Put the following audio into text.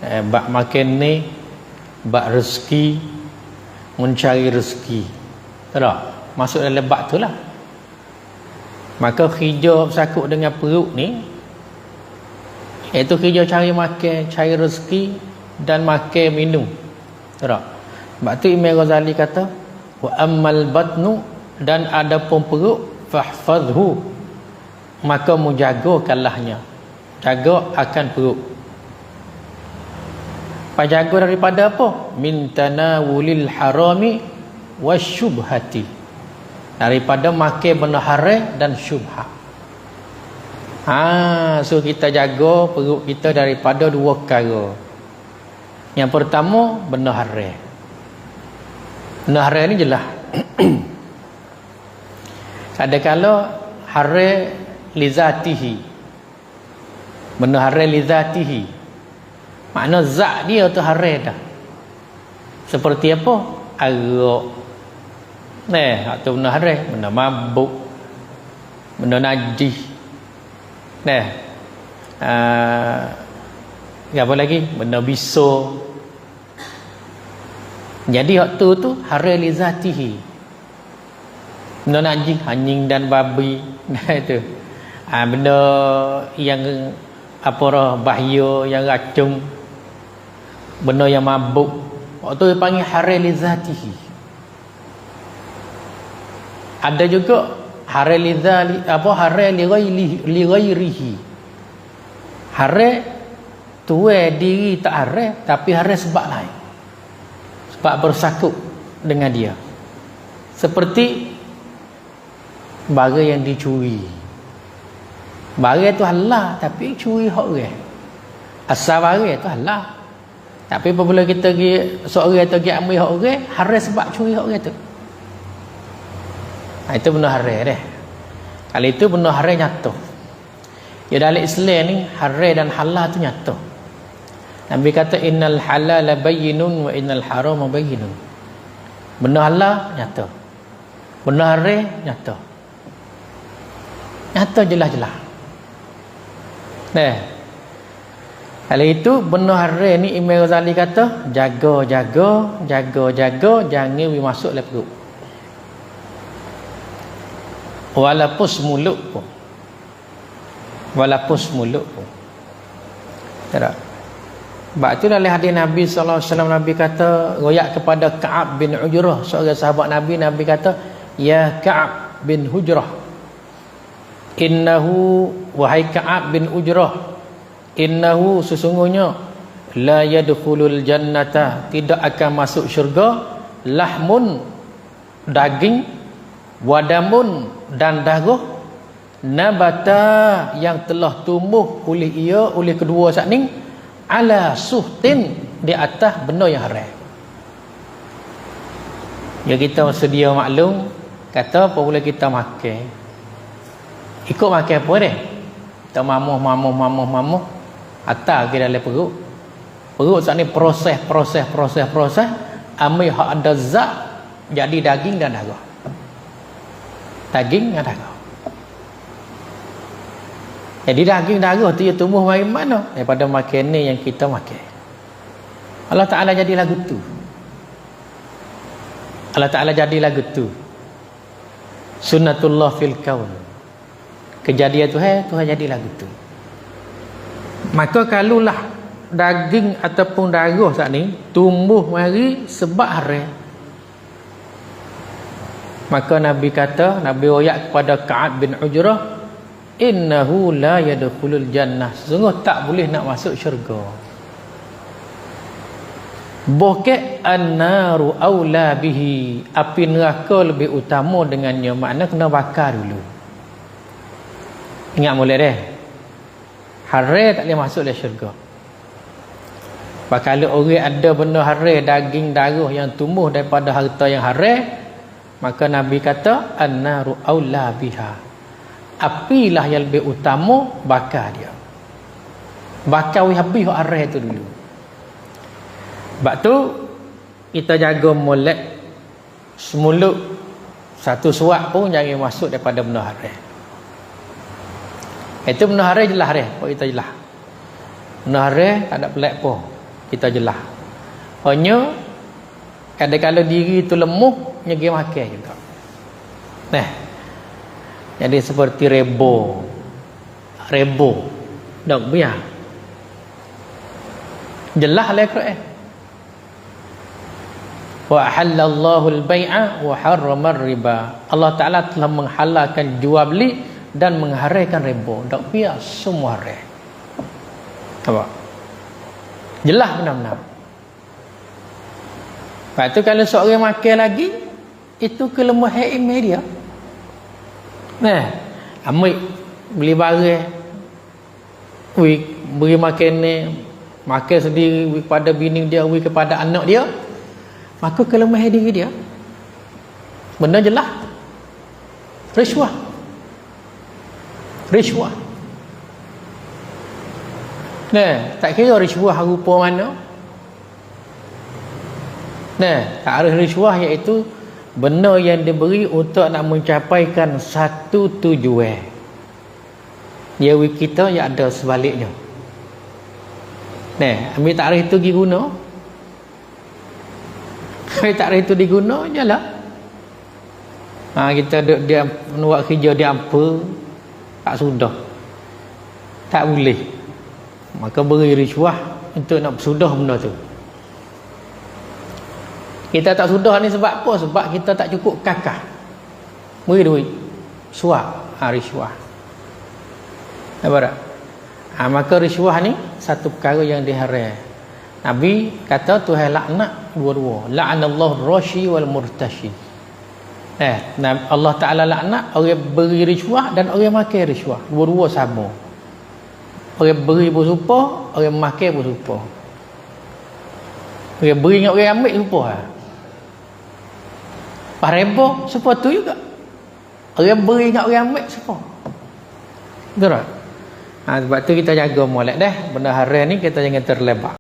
bak makan ni, bak rezeki, mencari rezeki. Tak? Masuk dalam bak tu lah. Maka kerja bersakut dengan perut ni, iaitu kerja cari makan, cari rezeki dan makan minum. Tak? Sebab tu Imam Ghazali kata, wa ammal batnu, dan adapun perut, fahfazhu, maka menjagakanlahnya. Jaga akan perut. Jaga daripada apa? Min tanawulil harami wasyubhati, daripada makan benda haram dan syubhat. So kita jaga perut kita daripada dua perkara. Yang pertama, benda haram. Benda haram ni jelas. Ada kala haram li zatihi. Benda haram li zatihi. Makna zat dia tu haram dah. Seperti apa? Arak. Atau benda haram, benda mabuk, benda najis. Apa lagi? Benda biso. Jadi waktu tu haram li zatihi. Benda najis, anjing dan babi. Itu. Benda yang bahaya, yang racun, benda yang mabuk, waktu dia panggil haram li zatihi. Ada juga haram li zali, haram li ghairihi. Haram tuai diri tak haram, tapi haram sebab lain, sebab bersakut dengan dia. Seperti barang yang dicuri. Barang tu halal, tapi curi hak orang. Asal barang tu halal, tapi apabila kita pergi seorang tu pergi ambil hak orang, haram sebab curi hak orang tu. Itu benda haram dah. Kalau itu benda haram nyata. Ya, dalam Islam ni haram dan halal tu nyata. Nabi kata innal halala bayyinun wa innal harama bayyinun. Benda halal nyata, benda haram nyata. Nyata jelas-jelas. Kalau itu benda haram ni Imam Ghazali kata jaga, jangan masuk dalam perut. Walaupun mulut pun. Tak. Sebab tu dalam hadis Nabi sallallahu alaihi wasallam, Nabi kata, royak kepada Ka'ab bin Ujrah, seorang sahabat Nabi kata, ya Ka'ab bin Hujrah, innahu, wahai Ka'ab bin Ujrah, innahu, sesungguhnya, la yadkhulul jannata, tidak akan masuk syurga, lahmun, daging, wadamun, dan darah, nabata, yang telah tumbuh oleh kedua saat ni, ala suhtin, di atas benda yang haram. Ya, kita sedia maklum, kata apabila kita makan, ikut makan apa dia? Kita mamuh atas ke dalam perut saat ni proses ambil hak ada zat, jadi daging dan darah. Daging dan darah. Jadi daging darah tu dia tumbuh dari mana? Daripada makan ni yang kita makan. Allah Ta'ala jadi lagu tu. Sunnatullah fil kaun. Kejadian Tuhan jadi lagu tu. Maka kalulah daging ataupun darah saat ni tumbuh mari sebab haram, maka Nabi kata, Nabi royak kepada Ka'ab bin Ujrah, innahu la yadkhulul jannah, sungguh tak boleh nak masuk syurga. Bokek an-naru aula bihi, api neraka lebih utama dengannya, makna kena bakar dulu. Ingat boleh deh, haram tak boleh masuk dalam syurga. Kalau orang ada benda haram, daging darah yang tumbuh daripada harta yang haram, maka Nabi kata an-naru aula biha, apilah yang lebih utama, bakar dia. Bakar habis hak haram tu dulu. Sebab tu kita jaga molek semulut, satu suap pun jangan masuk daripada benda haram. Itu benda haram jelas dah, kita jelas. Benda haram tak ada pelik apa. kita jelas. Hanya ada kalau diri tu lemah, pergi makan juga. Nah, jadi seperti rebo dak biar jelas lah Quran. Wa halallahu al-bai'a wa harrama riba. Allah Taala telah menghalalkan jual beli dan mengharamkan riba. Dak biar semua haram. Apa? Jelas benar-benar. Lepas tu kalau seorang makan lagi, itu kelemahan iman dia. Nah, ambil beli barang, beri makan ni, makan sendiri kepada bini dia, kepada anak dia, maka kelemahan diri dia. Benda jelas. Rishwah. Nah, tak kira rishwah rupa mana. Nah, ta'rif rishwah iaitu benda yang diberi untuk nak mencapaikan satu tujuan. Dia kita yang ada sebaliknya. Nah, ambil ta'rif itu diguna. Ambil ta'rif itu diguna jelah. Kita duduk dia buat kerja dia apa, tak sudah. Tak boleh. Maka beri rishwah untuk nak bersudah benda tu. Kita tak sudah ni sebab apa? Sebab kita tak cukup kakah. Beri duit. Suap. Rishwah. Apa tak? Maka rishwah ni satu perkara yang diharam. Nabi kata Tuhan laknat dua-dua. La'anallahu rashi wal murtashi. Allah Ta'ala laknat orang beri rishwah dan orang makan rishwah. Dua-dua sama. Orang beri bersumpah, orang makan bersumpah. Orang beri dengan orang ambil sumpah. Pas reba, sumpah tu juga. Orang beri dengan orang ambil sumpah. Betul tak? Sebab tu kita jaga molek dah. Benda haram ni kita jangan terlebar.